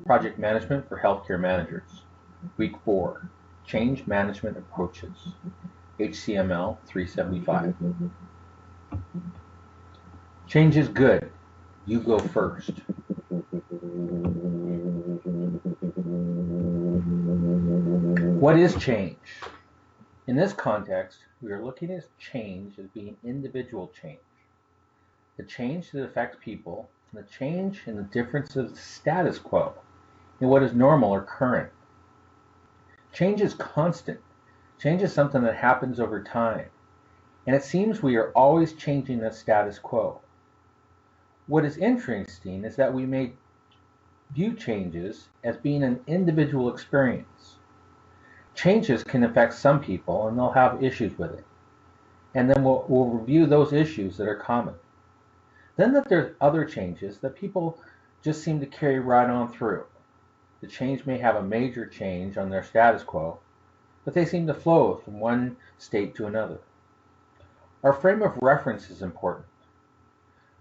Project Management for Healthcare Managers. Week 4, Change Management Approaches. HCML 375. Change is good. You go first. What is change? In this context, we are looking at change as being individual change. The change that affects people, and the change in the difference of the status quo in what is normal or current. Change is constant. Change is something that happens over time, and it seems we are always changing the status quo. What is interesting is that we may view changes as being an individual experience. Changes can affect some people and they'll have issues with it. And then we'll review those issues that are common. Then that there's other changes that people just seem to carry right on through. The change may have a major change on their status quo, but they seem to flow from one state to another. Our frame of reference is important.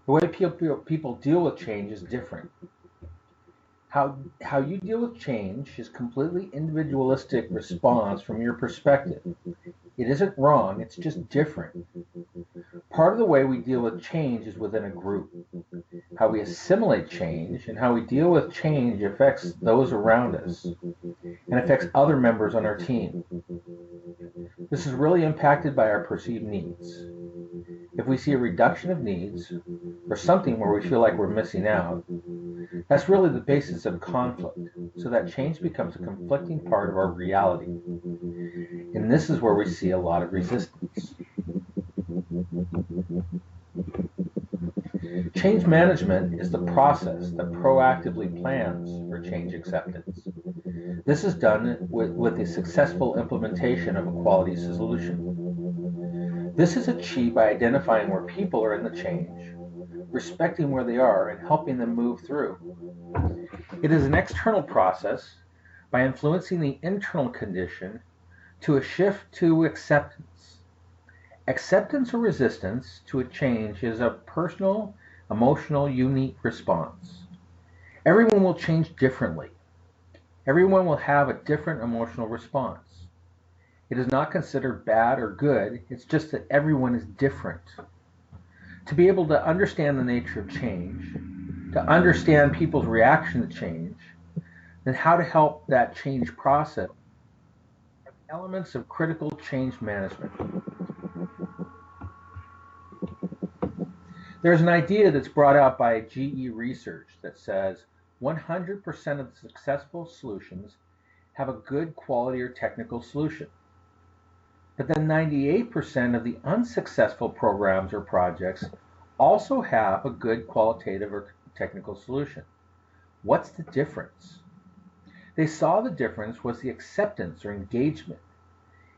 The way people deal with change is different. How you deal with change is completely individualistic response from your perspective. It isn't wrong, it's just different. Part of the way we deal with change is within a group. How we assimilate change and how we deal with change affects those around us and affects other members on our team. This is really impacted by our perceived needs. If we see a reduction of needs, or something where we feel like we're missing out, that's really the basis of conflict, so that change becomes a conflicting part of our reality. And this is where we see a lot of resistance. Change management is the process that proactively plans for change acceptance. This is done with the successful implementation of a quality solution. This is achieved by identifying where people are in the change, respecting where they are, and helping them move through. It is an external process by influencing the internal condition to a shift to acceptance. Acceptance or resistance to a change is a personal, emotional, unique response. Everyone will change differently. Everyone will have a different emotional response. It is not considered bad or good, it's just that everyone is different. To be able to understand the nature of change, to understand people's reaction to change, and how to help that change process are the elements of critical change management. There's an idea that's brought out by GE Research that says 100% of the successful solutions have a good quality or technical solution. But then 98% of the unsuccessful programs or projects also have a good qualitative or technical solution. What's the difference? They saw the difference was the acceptance or engagement.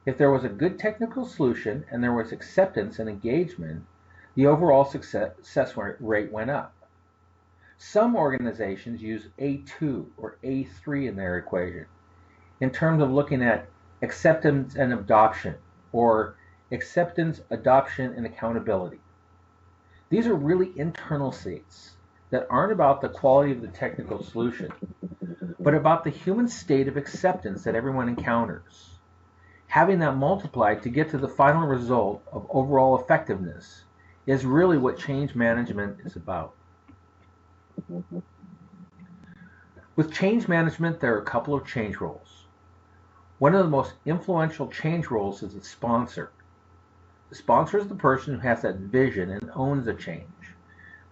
If there was a good technical solution and there was acceptance and engagement, the overall success rate went up. Some organizations use A2 or A3 in their equation in terms of looking at acceptance and adoption, or acceptance, adoption, and accountability. These are really internal states that aren't about the quality of the technical solution, but about the human state of acceptance that everyone encounters. Having that multiplied to get to the final result of overall effectiveness is really what change management is about. With change management, there are a couple of change roles. One of the most influential change roles is the sponsor. The sponsor is the person who has that vision and owns the change.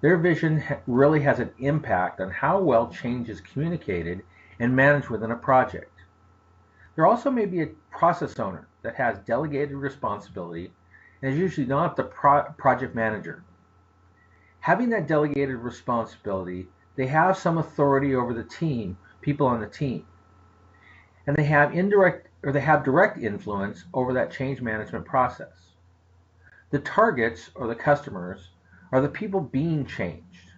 Their vision really has an impact on how well change is communicated and managed within a project. There also may be a process owner that has delegated responsibility and is usually not the project manager. Having that delegated responsibility, they have some authority over the team, people on the team. And they have direct influence over that change management process. The targets, or the customers, are the people being changed.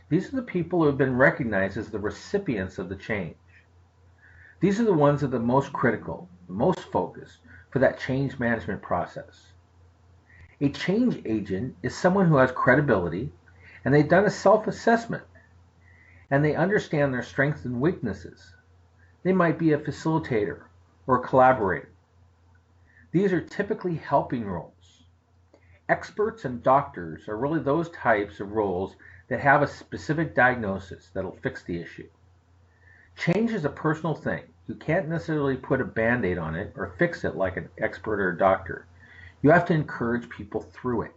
These are the people who have been recognized as the recipients of the change. These are the ones that are the most critical, the most focused for that change management process. A change agent is someone who has credibility and they've done a self-assessment. and they understand their strengths and weaknesses. They might be a facilitator or a collaborator. These are typically helping roles. Experts and doctors are really those types of roles that have a specific diagnosis that'll fix the issue. Change is a personal thing. You can't necessarily put a band-aid on it or fix it like an expert or a doctor. You have to encourage people through it.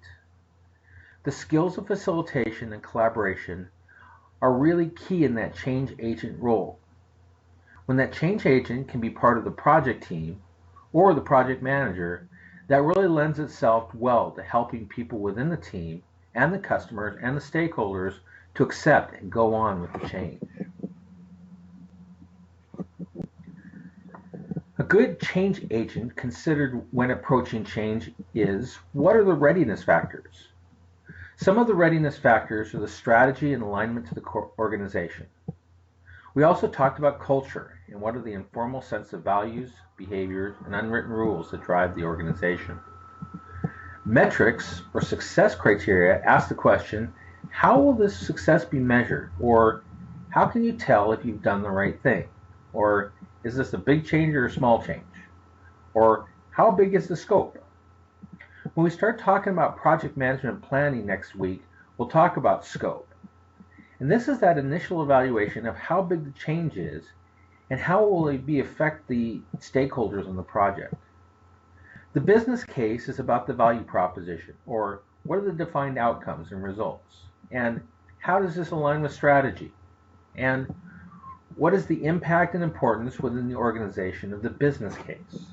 The skills of facilitation and collaboration are really key in that change agent role. When that change agent can be part of the project team or the project manager, that really lends itself well to helping people within the team and the customers and the stakeholders to accept and go on with the change. A good change agent considered when approaching change is, what are the readiness factors? Some of the readiness factors are the strategy and alignment to the organization. We also talked about culture and what are the informal sense of values, behaviors, and unwritten rules that drive the organization. Metrics or success criteria ask the question, how will this success be measured? Or how can you tell if you've done the right thing? Or is this a big change or a small change? Or how big is the scope? When we start talking about project management planning next week, we'll talk about scope. And this is that initial evaluation of how big the change is and how will it affect the stakeholders on the project. The business case is about the value proposition, or what are the defined outcomes and results, and how does this align with strategy, and what is the impact and importance within the organization of the business case.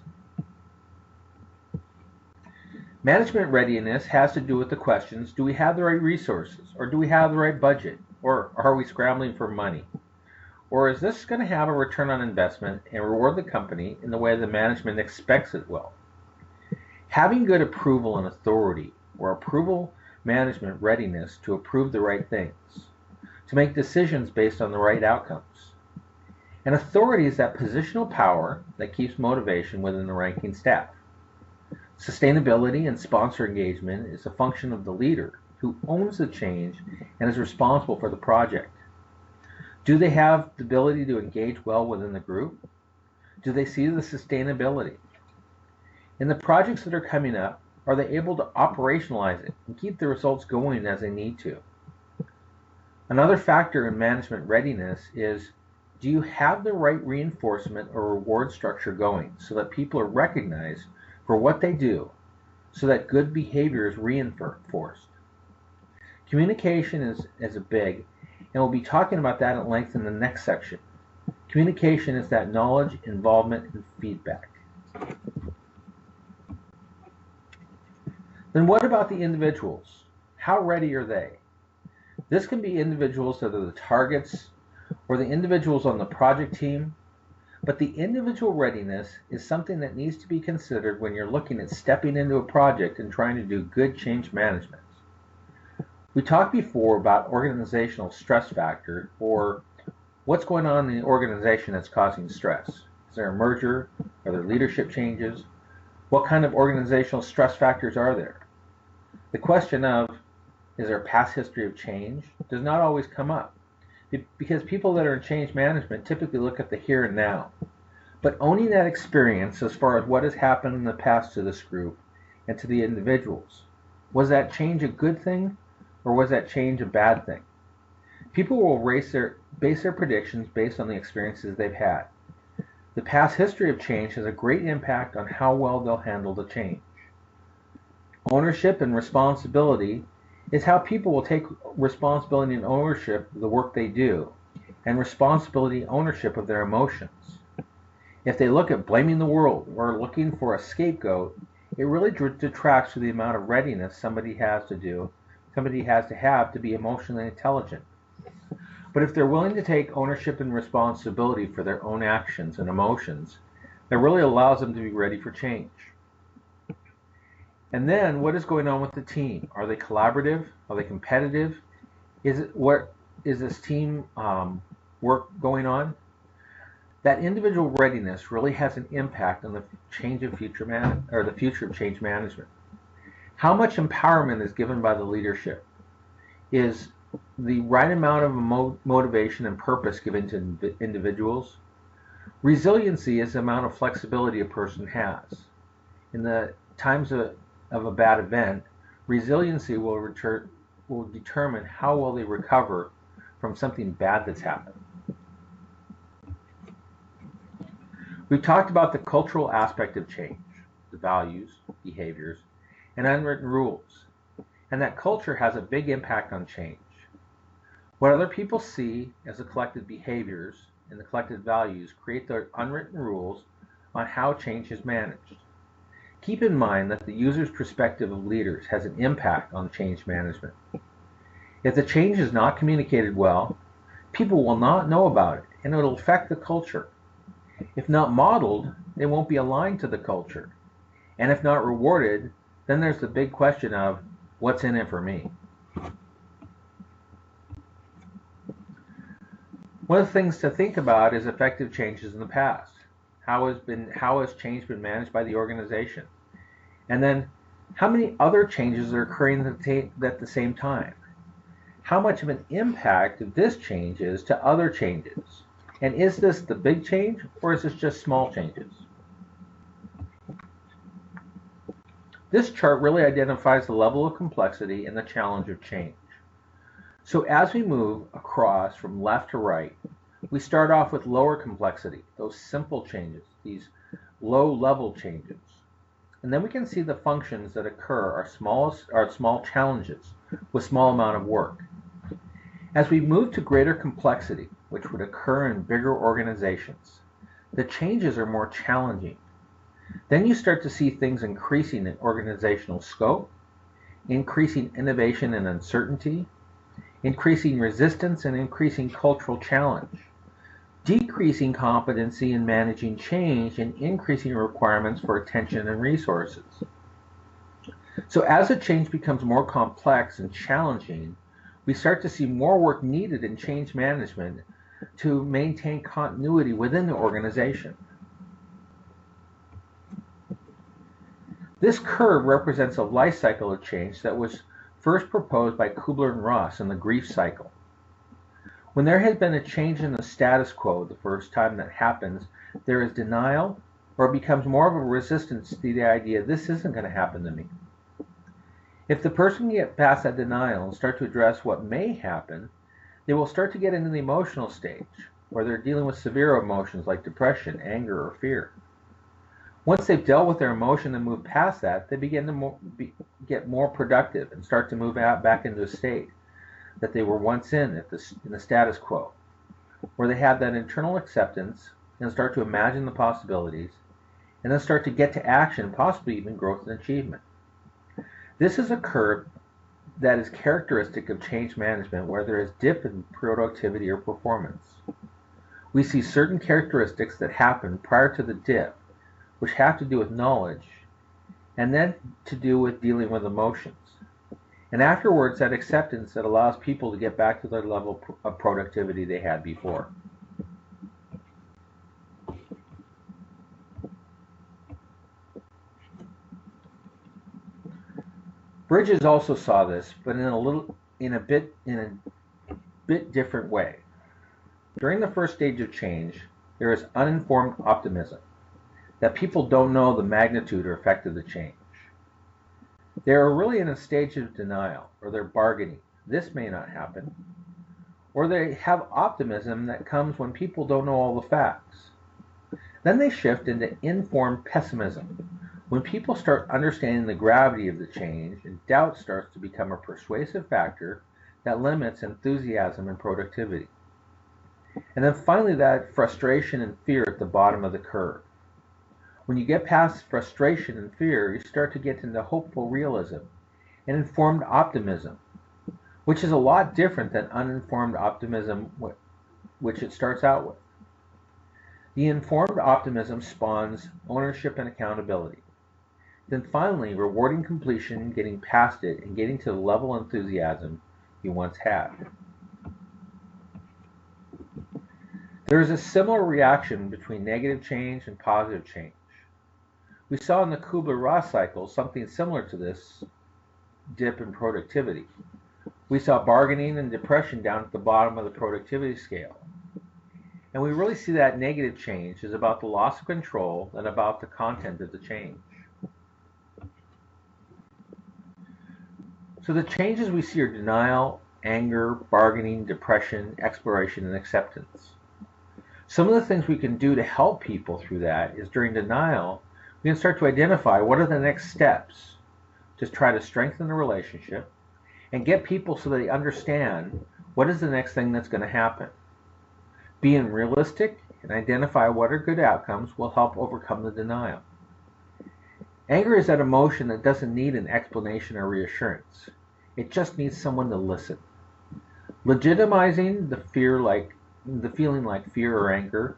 Management readiness has to do with the questions, do we have the right resources, or do we have the right budget, or are we scrambling for money? Or is this going to have a return on investment and reward the company in the way the management expects it will? Having good approval and authority, or approval management readiness to approve the right things, to make decisions based on the right outcomes. And authority is that positional power that keeps motivation within the ranking staff. Sustainability and sponsor engagement is a function of the leader who owns the change and is responsible for the project. Do they have the ability to engage well within the group? Do they see the sustainability? In the projects that are coming up, are they able to operationalize it and keep the results going as they need to? Another factor in management readiness is, do you have the right reinforcement or reward structure going so that people are recognized for what they do, so that good behavior is reinforced? Communication is a big, and we'll be talking about that at length in the next section. Communication is that knowledge, involvement, and feedback. Then what about the individuals? How ready are they? This can be individuals that are the targets or the individuals on the project team, but the individual readiness is something that needs to be considered when you're looking at stepping into a project and trying to do good change management. We talked before about organizational stress factor, or what's going on in the organization that's causing stress. Is there a merger? Are there leadership changes? What kind of organizational stress factors are there? The question of, is there a past history of change, does not always come up, because people that are in change management typically look at the here and now. But owning that experience as far as what has happened in the past to this group and to the individuals, was that change a good thing or was that change a bad thing? People will base their predictions based on the experiences they've had. The past history of change has a great impact on how well they'll handle the change. Ownership and responsibility is how people will take responsibility and ownership of the work they do, and responsibility ownership of their emotions. If they look at blaming the world or looking for a scapegoat, it really detracts from the amount of readiness somebody has to have to be emotionally intelligent. But if they're willing to take ownership and responsibility for their own actions and emotions, that really allows them to be ready for change. And then, what is going on with the team? Are they collaborative? Are they competitive? Is this team work going on? That individual readiness really has an impact on the future of change management. How much empowerment is given by the leadership? Is the right amount of motivation and purpose given to individuals. Resiliency is the amount of flexibility a person has. In the times of a bad event, resiliency will determine how well they recover from something bad that's happened. We've talked about the cultural aspect of change, the values, behaviors, and unwritten rules, and that culture has a big impact on change. What other people see as the collective behaviors and the collective values create the unwritten rules on how change is managed. Keep in mind that the user's perspective of leaders has an impact on change management. If the change is not communicated well, people will not know about it, and it will affect the culture. If not modeled, they won't be aligned to the culture. And if not rewarded, then there's the big question of what's in it for me? One of the things to think about is effective changes in the past. How has change been managed by the organization? And then how many other changes are occurring at the same time? How much of an impact this change is to other changes? And is this the big change, or is this just small changes? This chart really identifies the level of complexity and the challenge of change. So as we move across from left to right, we start off with lower complexity, those simple changes, these low-level changes. And then we can see the functions that occur are small challenges with small amount of work. As we move to greater complexity, which would occur in bigger organizations, the changes are more challenging. Then you start to see things increasing in organizational scope, increasing innovation and uncertainty, increasing resistance and increasing cultural challenge, decreasing competency in managing change, and increasing requirements for attention and resources. So as a change becomes more complex and challenging, we start to see more work needed in change management to maintain continuity within the organization. This curve represents a life cycle of change that was first proposed by Kubler and Ross in the grief cycle. When there has been a change in the status quo the first time that happens, there is denial, or it becomes more of a resistance to the idea this isn't going to happen to me. If the person can get past that denial and start to address what may happen, they will start to get into the emotional stage, where they're dealing with severe emotions like depression, anger, or fear. Once they've dealt with their emotion and moved past that, they begin to get more productive and start to move out back into a state that they were once in the status quo, where they have that internal acceptance and start to imagine the possibilities, and then start to get to action, possibly even growth and achievement. This is a curve that is characteristic of change management where there is dip in productivity or performance. We see certain characteristics that happen prior to the dip, which have to do with knowledge, and then to do with dealing with emotions. And afterwards, that acceptance that allows people to get back to their level of productivity they had before. Bridges also saw this, but in a bit different way. During the first stage of change, there is uninformed optimism, that people don't know the magnitude or effect of the change. They are really in a stage of denial, or they're bargaining. This may not happen. Or they have optimism that comes when people don't know all the facts. Then they shift into informed pessimism, when people start understanding the gravity of the change and doubt starts to become a persuasive factor that limits enthusiasm and productivity. And then finally, that frustration and fear at the bottom of the curve. When you get past frustration and fear, you start to get into hopeful realism and informed optimism, which is a lot different than uninformed optimism, which it starts out with. The informed optimism spawns ownership and accountability. Then finally, rewarding completion, getting past it, and getting to the level of enthusiasm you once had. There is a similar reaction between negative change and positive change. We saw in the Kubler-Ross cycle something similar to this dip in productivity, We saw bargaining and depression down at the bottom of the productivity scale. And we really see that negative change is about the loss of control and about the content of the change. So the changes we see are denial, anger, bargaining, depression, exploration, and acceptance. Some of the things we can do to help people through that is during denial, we can start to identify what are the next steps to try to strengthen the relationship and get people so they understand what is the next thing that's going to happen. Being realistic and identify what are good outcomes will help overcome the denial. Anger is that emotion that doesn't need an explanation or reassurance. It just needs someone to listen. Legitimizing the feeling like fear or anger,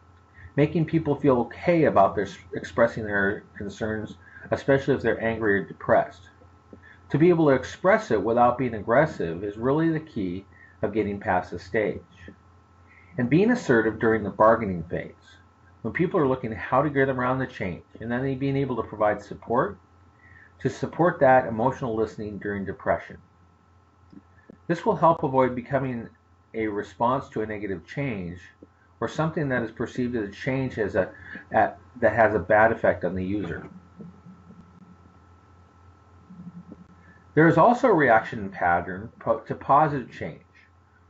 making people feel okay about expressing their concerns, especially if they're angry or depressed. To be able to express it without being aggressive is really the key of getting past the stage. And being assertive during the bargaining phase, when people are looking at how to get around the change, and then being able to provide support to support that emotional listening during depression. This will help avoid becoming a response to a negative change or something that is perceived as a change that has a bad effect on the user. There is also a reaction pattern to positive change,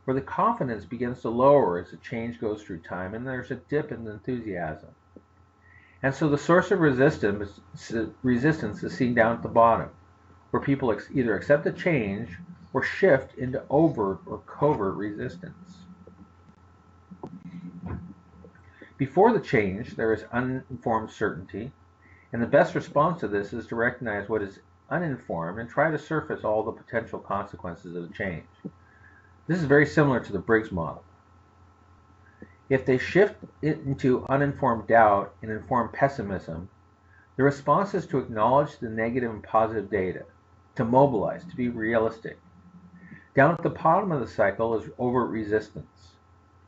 where the confidence begins to lower as the change goes through time and there's a dip in the enthusiasm. And so the source of resistance is seen down at the bottom, where people either accept the change or shift into overt or covert resistance. Before the change, there is uninformed certainty, and the best response to this is to recognize what is uninformed and try to surface all the potential consequences of the change. This is very similar to the Briggs model. If they shift into uninformed doubt and informed pessimism, the response is to acknowledge the negative and positive data, to mobilize, to be realistic. Down at the bottom of the cycle is overt resistance.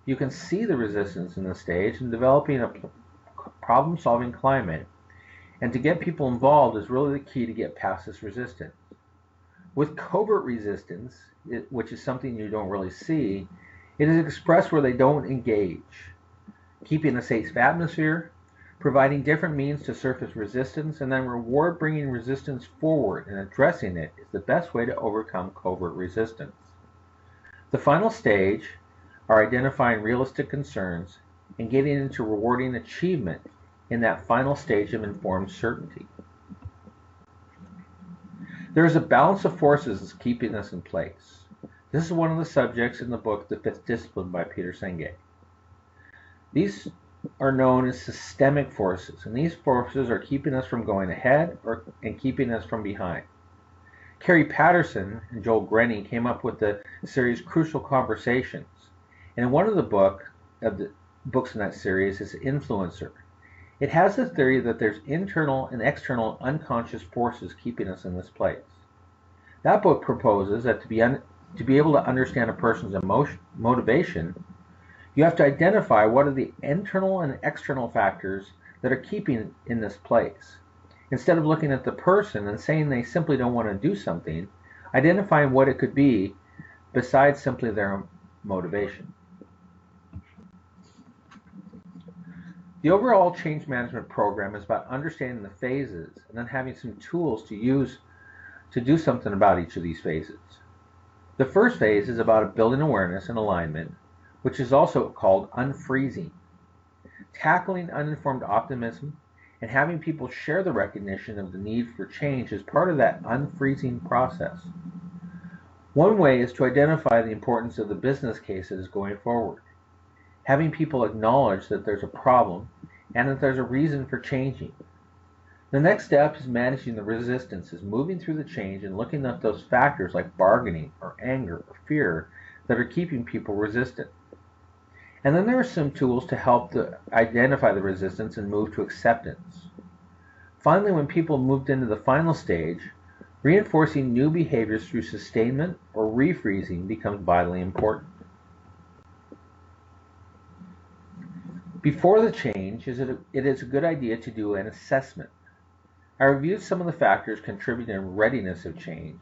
You can see the resistance in the stage in developing a problem-solving climate, and to get people involved is really the key to get past this resistance. With covert resistance, which is something you don't really see, it is expressed where they don't engage, keeping a safe atmosphere, providing different means to surface resistance, and then reward bringing resistance forward and addressing it is the best way to overcome covert resistance. The final stage are identifying realistic concerns and getting into rewarding achievement in that final stage of informed certainty. There is a balance of forces that's keeping us in place. This is one of the subjects in the book, The Fifth Discipline by Peter Senge. These are known as systemic forces, and these forces are keeping us from going ahead and keeping us from behind. Kerry Patterson and Joel Grenny came up with the series Crucial Conversations, and in one of the books in that series is Influencer. It has the theory that there's internal and external unconscious forces keeping us in this place. That book proposes that to be able to understand a person's motivation, you have to identify what are the internal and external factors that are keeping in this place. Instead of looking at the person and saying they simply don't want to do something, identifying what it could be besides simply their motivation. The overall change management program is about understanding the phases and then having some tools to use to do something about each of these phases. The first phase is about building awareness and alignment, which is also called unfreezing. Tackling uninformed optimism and having people share the recognition of the need for change is part of that unfreezing process. One way is to identify the importance of the business cases going forward. Having people acknowledge that there's a problem and that there's a reason for changing. The next step is managing the resistances, moving through the change and looking at those factors like bargaining or anger or fear that are keeping people resistant. And then there are some tools to help identify the resistance and move to acceptance. Finally, when people moved into the final stage, reinforcing new behaviors through sustainment or refreezing becomes vitally important. Before the change, it is a good idea to do an assessment. I reviewed some of the factors contributing to readiness of change.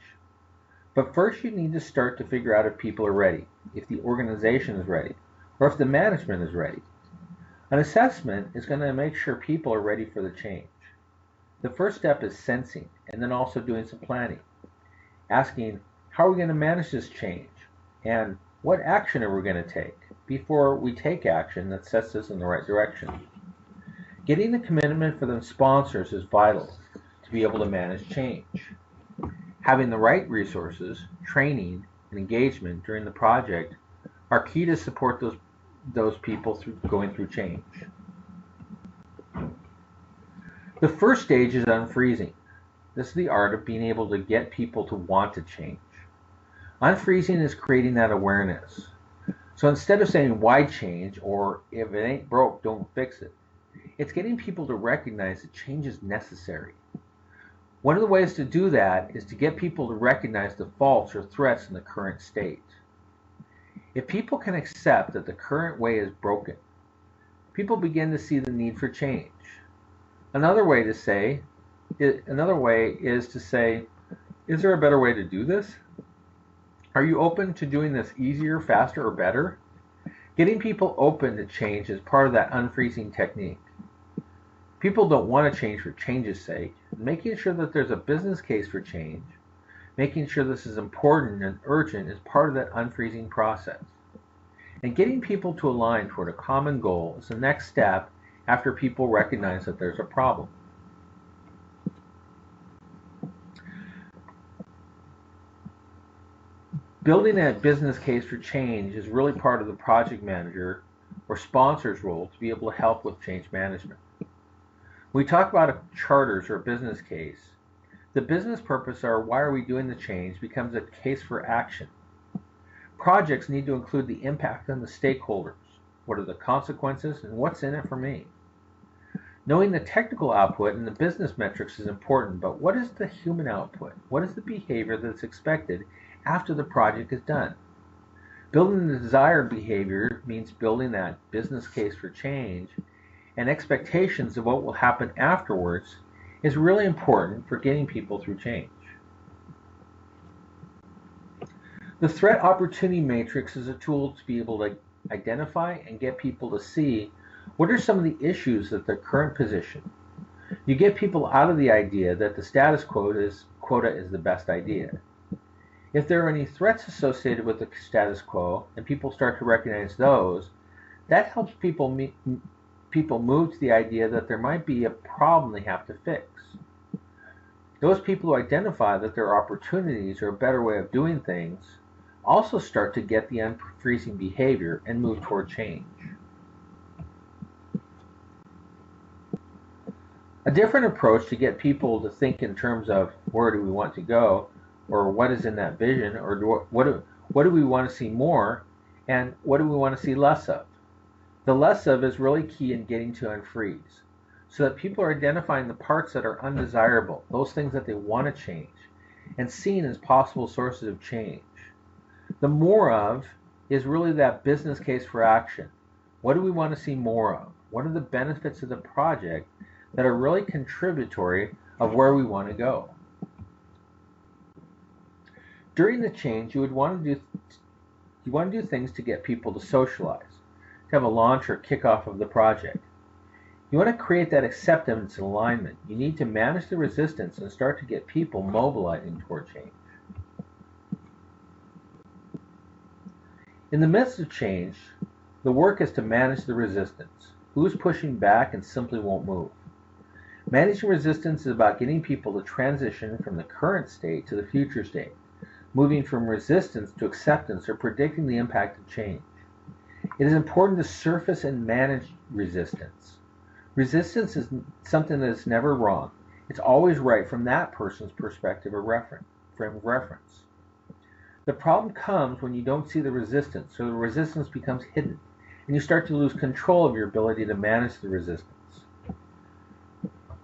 But first you need to start to figure out if people are ready, if the organization is ready, or if the management is ready. An assessment is going to make sure people are ready for the change. The first step is sensing, and then also doing some planning. Asking, how are we going to manage this change? And what action are we going to take before we take action that sets us in the right direction? Getting the commitment for the sponsors is vital to be able to manage change. Having the right resources, training, and engagement during the project are key to support those people through going through change. The first stage is unfreezing. This is the art of being able to get people to want to change. Unfreezing is creating that awareness. So instead of saying why change or if it ain't broke, don't fix it, it's getting people to recognize that change is necessary. One of the ways to do that is to get people to recognize the faults or threats in the current state. If people can accept that the current way is broken, people begin to see the need for change. Another way is to say, is there a better way to do this? Are you open to doing this easier, faster, or better? Getting people open to change is part of that unfreezing technique. People don't want to change for change's sake. Making sure that there's a business case for change, making sure this is important and urgent is part of that unfreezing process. And getting people to align toward a common goal is the next step after people recognize that there's a problem. Building a business case for change is really part of the project manager or sponsor's role to be able to help with change management. When we talk about charters or a business case, the business purpose or why are we doing the change becomes a case for action. Projects need to include the impact on the stakeholders. What are the consequences and what's in it for me? Knowing the technical output and the business metrics is important, but what is the human output? What is the behavior that's expected after the project is done? Building the desired behavior means building that business case for change, and expectations of what will happen afterwards is really important for getting people through change. The threat opportunity matrix is a tool to be able to identify and get people to see what are some of the issues at their current position. You get people out of the idea that the status quota is the best idea. If there are any threats associated with the status quo and people start to recognize those, that helps people move to the idea that there might be a problem they have to fix. Those people who identify that there are opportunities or a better way of doing things also start to get the unfreezing behavior and move toward change. A different approach to get people to think in terms of where do we want to go, or what is in that vision, or what do we want to see more, and what do we want to see less of. The less of is really key in getting to unfreeze, so that people are identifying the parts that are undesirable, those things that they want to change, and seeing as possible sources of change. The more of is really that business case for action. What do we want to see more of? What are the benefits of the project that are really contributory of where we want to go? During the change, you want to do things to get people to socialize, to have a launch or kickoff of the project. You want to create that acceptance and alignment. You need to manage the resistance and start to get people mobilizing toward change. In the midst of change, the work is to manage the resistance. Who's pushing back and simply won't move? Managing resistance is about getting people to transition from the current state to the future state, moving from resistance to acceptance or predicting the impact of change. It is important to surface and manage resistance. Resistance is something that is never wrong. It's always right from that person's perspective or frame of reference. The problem comes when you don't see the resistance, so the resistance becomes hidden, and you start to lose control of your ability to manage the resistance.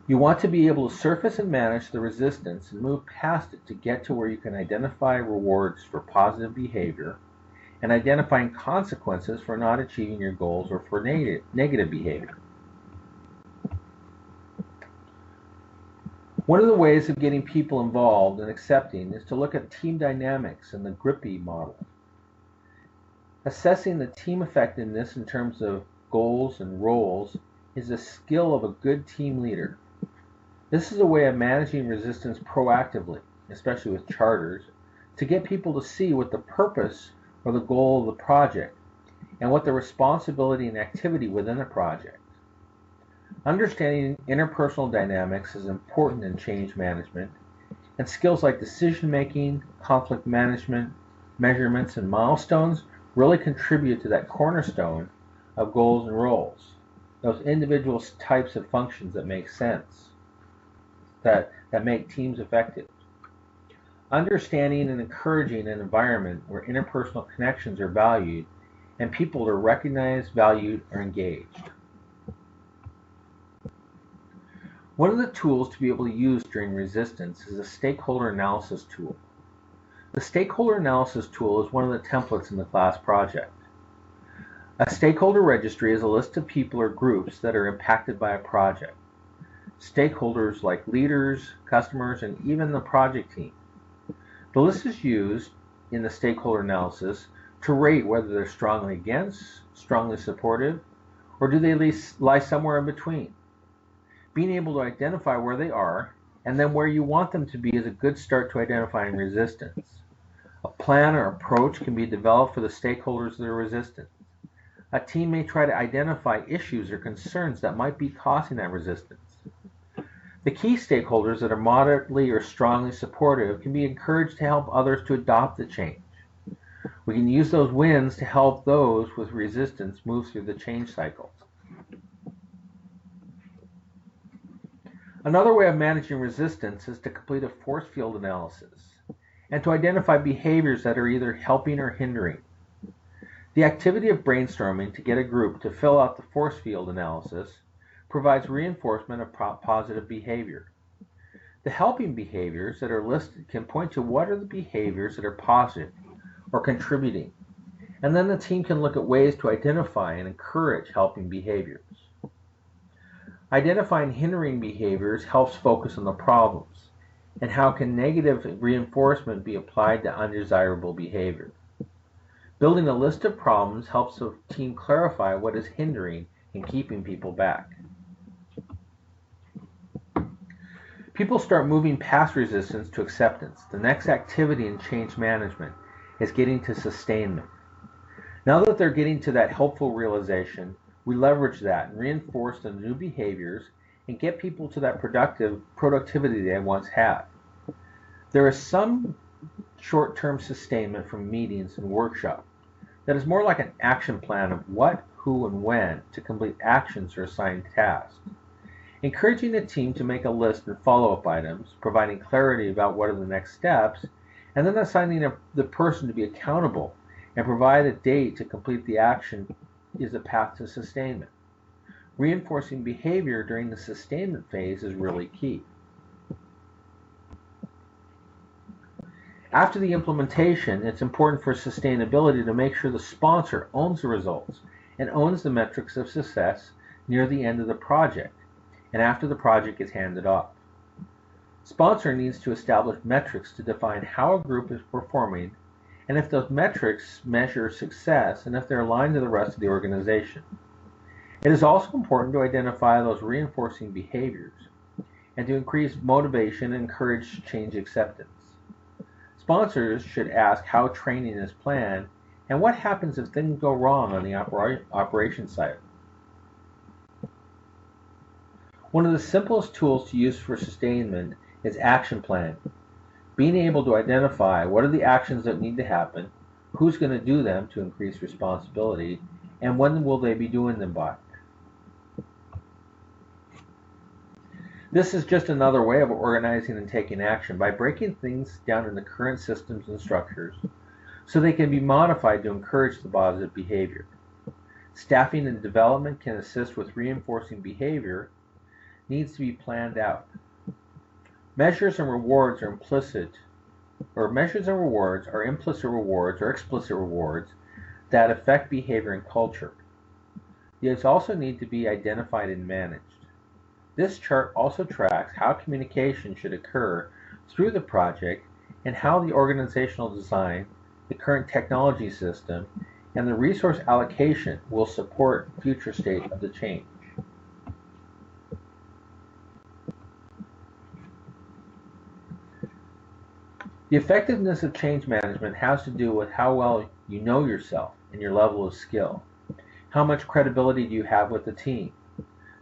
You want to be able to surface and manage the resistance and move past it to get to where you can identify rewards for positive behavior and identifying consequences for not achieving your goals or for negative behavior. One of the ways of getting people involved and accepting is to look at team dynamics in the GRIPPY model. Assessing the team effectiveness in terms of goals and roles is a skill of a good team leader. This is a way of managing resistance proactively, especially with charters, to get people to see what the purpose or the goal of the project and what the responsibility and activity within a project. Understanding interpersonal dynamics is important in change management, and skills like decision making, conflict management, measurements, and milestones really contribute to that cornerstone of goals and roles, those individual types of functions that make sense, that make teams effective. Understanding and encouraging an environment where interpersonal connections are valued and people are recognized, valued, or engaged. One of the tools to be able to use during resistance is a stakeholder analysis tool. The stakeholder analysis tool is one of the templates in the class project. A stakeholder registry is a list of people or groups that are impacted by a project. Stakeholders like leaders, customers, and even the project team. The list is used in the stakeholder analysis to rate whether they're strongly against, strongly supportive, or do they lie somewhere in between. Being able to identify where they are and then where you want them to be is a good start to identifying resistance. A plan or approach can be developed for the stakeholders that are resistant. A team may try to identify issues or concerns that might be causing that resistance. The key stakeholders that are moderately or strongly supportive can be encouraged to help others to adopt the change. We can use those wins to help those with resistance move through the change cycle. Another way of managing resistance is to complete a force field analysis and to identify behaviors that are either helping or hindering. The activity of brainstorming to get a group to fill out the force field analysis provides reinforcement of positive behavior. The helping behaviors that are listed can point to what are the behaviors that are positive or contributing, and then the team can look at ways to identify and encourage helping behaviors. Identifying hindering behaviors helps focus on the problems and how can negative reinforcement be applied to undesirable behavior. Building a list of problems helps the team clarify what is hindering and keeping people back. People start moving past resistance to acceptance. The next activity in change management is getting to sustainment. Now that they're getting to that helpful realization, we leverage that and reinforce the new behaviors and get people to that productivity they once had. There is some short-term sustainment from meetings and workshops that is more like an action plan of what, who, and when to complete actions or assigned tasks. Encouraging the team to make a list and follow-up items, providing clarity about what are the next steps, and then assigning the person to be accountable and provide a date to complete the action is a path to sustainment. Reinforcing behavior during the sustainment phase is really key. After the implementation, it's important for sustainability to make sure the sponsor owns the results and owns the metrics of success near the end of the project and after the project is handed off. Sponsor needs to establish metrics to define how a group is performing and if those metrics measure success and if they're aligned to the rest of the organization. It is also important to identify those reinforcing behaviors and to increase motivation and encourage change acceptance. Sponsors should ask how training is planned and what happens if things go wrong on the operation side. One of the simplest tools to use for sustainment is action planning. Being able to identify what are the actions that need to happen, who's going to do them to increase responsibility, and when will they be doing them by. This is just another way of organizing and taking action by breaking things down into current systems and structures so they can be modified to encourage the positive behavior. Staffing and development can assist with reinforcing behavior needs to be planned out. Measures and rewards are implicit rewards or explicit rewards that affect behavior and culture. These also need to be identified and managed. This chart also tracks how communication should occur through the project and how the organizational design, the current technology system, and the resource allocation will support future state of the change. The effectiveness of change management has to do with how well you know yourself and your level of skill. How much credibility do you have with the team?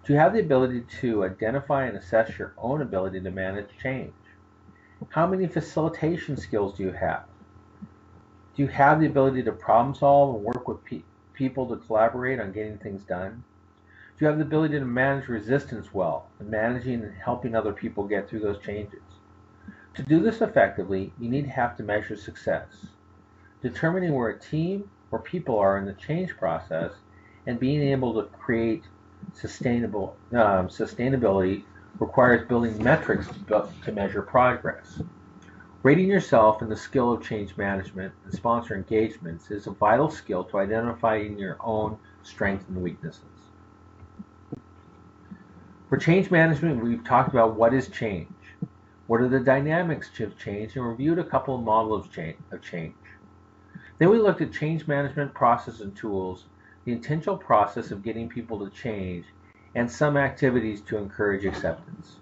Do you have the ability to identify and assess your own ability to manage change? How many facilitation skills do you have? Do you have the ability to problem solve and work with people to collaborate on getting things done? Do you have the ability to manage resistance well and managing and helping other people get through those changes? To do this effectively, you need to have to measure success. Determining where a team or people are in the change process and being able to create sustainability requires building metrics to measure progress. Rating yourself in the skill of change management and sponsor engagements is a vital skill to identifying your own strengths and weaknesses. For change management, we've talked about what is change, what are the dynamics of change, and reviewed a couple of models of change. Then we looked at change management process and tools, the intentional process of getting people to change, and some activities to encourage acceptance.